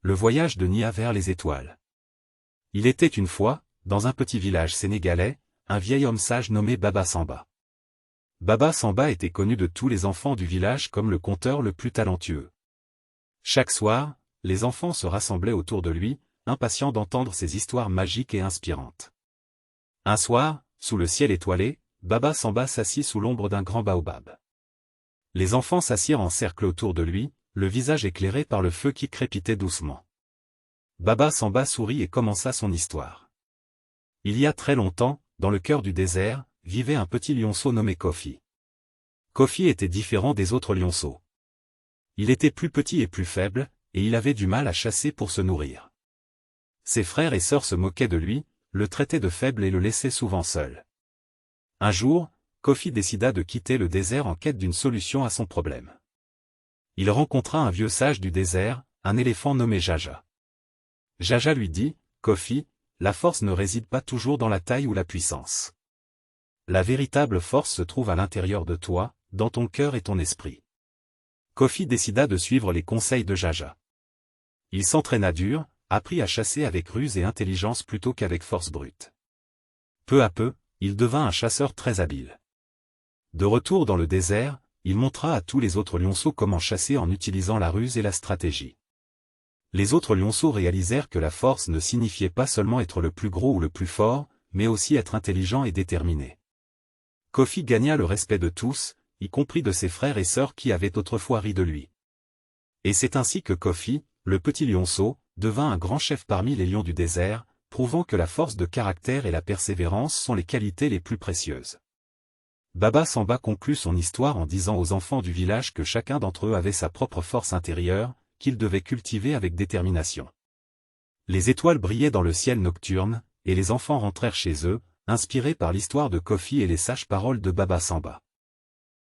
le voyage de Nia vers les étoiles. Il était une fois, dans un petit village sénégalais, un vieil homme sage nommé Baba Samba. Baba Samba était connu de tous les enfants du village comme le conteur le plus talentueux. Chaque soir, les enfants se rassemblaient autour de lui, impatients d'entendre ses histoires magiques et inspirantes. Un soir, sous le ciel étoilé, Baba Samba s'assit sous l'ombre d'un grand baobab. Les enfants s'assirent en cercle autour de lui, le visage éclairé par le feu qui crépitait doucement. Baba Samba sourit et commença son histoire. Il y a très longtemps, dans le cœur du désert, vivait un petit lionceau nommé Kofi. Kofi était différent des autres lionceaux. Il était plus petit et plus faible, et il avait du mal à chasser pour se nourrir. Ses frères et sœurs se moquaient de lui, le traitaient de faible et le laissaient souvent seul. Un jour, Kofi décida de quitter le désert en quête d'une solution à son problème. Il rencontra un vieux sage du désert, un éléphant nommé Jaja. Jaja lui dit, « Kofi, la force ne réside pas toujours dans la taille ou la puissance. La véritable force se trouve à l'intérieur de toi, dans ton cœur et ton esprit. » Kofi décida de suivre les conseils de Jaja. Il s'entraîna dur, apprit à chasser avec ruse et intelligence plutôt qu'avec force brute. Peu à peu, il devint un chasseur très habile. De retour dans le désert, il montra à tous les autres lionceaux comment chasser en utilisant la ruse et la stratégie. Les autres lionceaux réalisèrent que la force ne signifiait pas seulement être le plus gros ou le plus fort, mais aussi être intelligent et déterminé. Kofi gagna le respect de tous, y compris de ses frères et sœurs qui avaient autrefois ri de lui. Et c'est ainsi que Kofi, le petit lionceau, devint un grand chef parmi les lions du désert, prouvant que la force de caractère et la persévérance sont les qualités les plus précieuses. Baba Samba conclut son histoire en disant aux enfants du village que chacun d'entre eux avait sa propre force intérieure, qu'ils devaient cultiver avec détermination. Les étoiles brillaient dans le ciel nocturne, et les enfants rentrèrent chez eux, inspirés par l'histoire de Kofi et les sages paroles de Baba Samba.